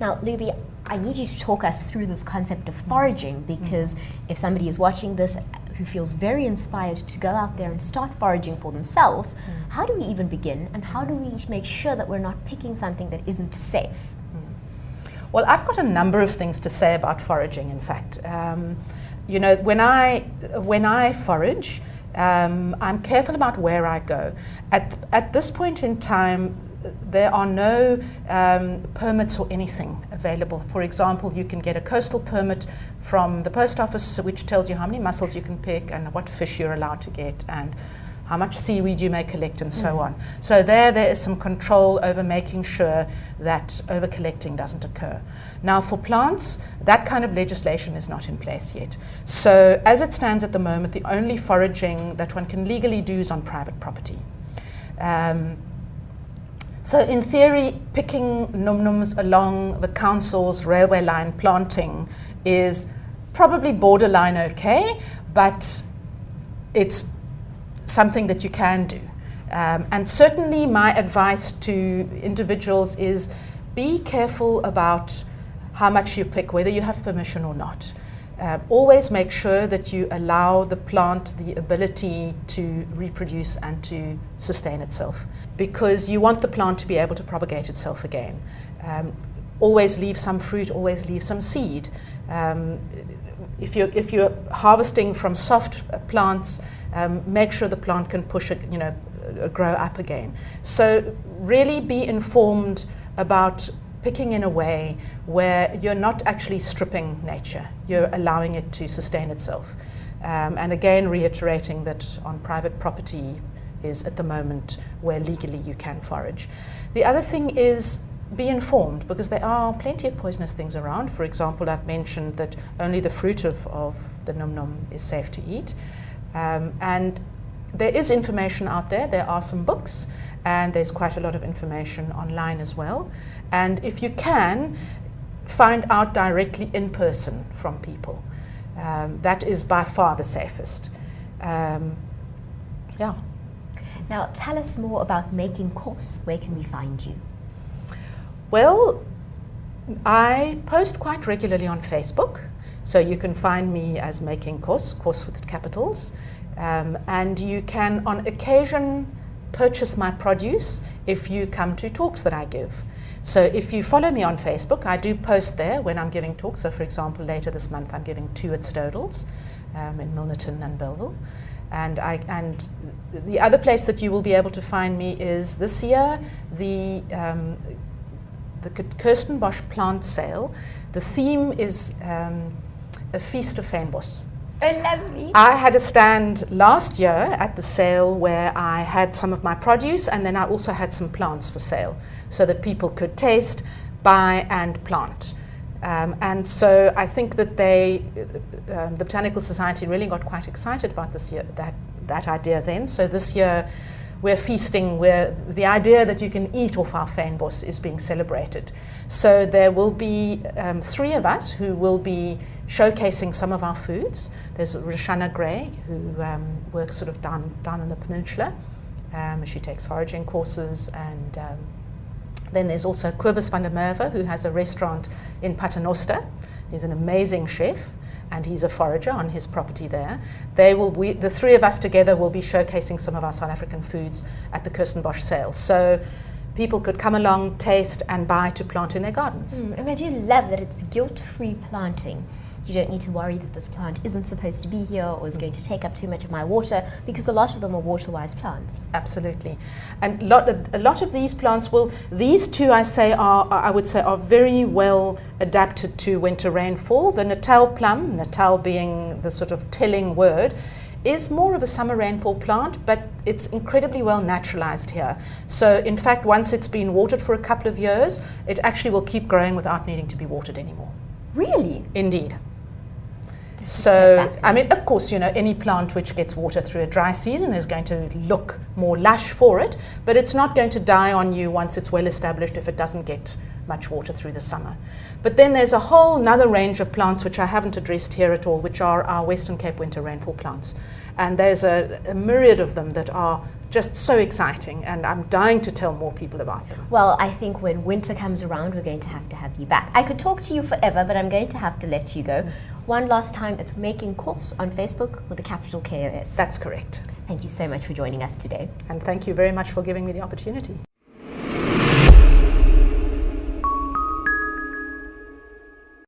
Now, Luby, I need you to talk us through this concept of foraging, because if somebody is watching this who feels very inspired to go out there and start foraging for themselves, how do we even begin, and how do we make sure that we're not picking something that isn't safe? Well, I've got a number of things to say about foraging, in fact. You know, when I forage, I'm careful about where I go. At this point in time, there are no permits or anything available. For example, you can get a coastal permit from the post office, which tells you how many mussels you can pick and what fish you're allowed to get and how much seaweed you may collect and so on. So there is some control over making sure that over-collecting doesn't occur. Now for plants, that kind of legislation is not in place yet. So as it stands at the moment, the only foraging that one can legally do is on private property. So in theory, picking num-nums along the council's railway line planting is probably borderline okay, but it's something that you can do. And certainly my advice to individuals is be careful about how much you pick, whether you have permission or not. Always make sure that you allow the plant the ability to reproduce and to sustain itself, because you want the plant to be able to propagate itself again. Always leave some fruit, always leave some seed. If you're harvesting from soft plants, make sure the plant can push it, grow up again. So really be informed about picking in a way where you're not actually stripping nature, you're allowing it to sustain itself. And again, reiterating that on private property is at the moment where legally you can forage. The other thing is be informed, because there are plenty of poisonous things around. For example, I've mentioned that only the fruit of the num-num is safe to eat. And there is information out there. There are some books, and there's quite a lot of information online as well. And if you can, find out directly in person from people. That is by far the safest. Yeah. Now, tell us more about Making Course. Where can we find you? Well, I post quite regularly on Facebook, so you can find me as Making Course with capitals, and you can on occasion purchase my produce if you come to talks that I give. So if you follow me on Facebook, I do post there when I'm giving talks. So for example, later this month I'm giving 2 at Stodels in Milnerton and Belleville. And the other place that you will be able to find me is this year, the Kirstenbosch plant sale. The theme is a feast of fynbos. Oh, lovely. I had a stand last year at the sale where I had some of my produce, and then I also had some plants for sale so that people could taste, buy and plant. And so I think that the Botanical Society really got quite excited about this year, that idea then. So this year we're feasting, where the idea that you can eat off our fynbos is being celebrated. So there will be 3 of us who will be showcasing some of our foods. There's Roshana Gray, who works sort of down in the peninsula. She takes foraging courses, and then there's also Kobus van der Merwe, who has a restaurant in Paternoster. He's an amazing chef, and he's a forager on his property there. The 3 of us together will be showcasing some of our South African foods at the Kirstenbosch sale. So people could come along, taste and buy to plant in their gardens. And I do love that it's guilt-free planting. You don't need to worry that this plant isn't supposed to be here or is going to take up too much of my water, because a lot of them are water-wise plants. Absolutely. And a lot of these plants these 2 I would say are very well adapted to winter rainfall. The Natal plum, Natal being the sort of telling word, is more of a summer rainfall plant, but it's incredibly well naturalized here. So in fact, once it's been watered for a couple of years, it actually will keep growing without needing to be watered anymore. Really? Indeed. So, I mean, of course, any plant which gets water through a dry season is going to look more lush for it, but it's not going to die on you once it's well established if it doesn't get much water through the summer. But then there's a whole nother range of plants which I haven't addressed here at all, which are our Western Cape winter rainfall plants. And there's a myriad of them that are just so exciting, and I'm dying to tell more people about them. Well, I think when winter comes around, we're going to have you back. I could talk to you forever, but I'm going to have to let you go. One last time, it's Making Course on Facebook with a capital KOS. That's correct. Thank you so much for joining us today. And thank you very much for giving me the opportunity.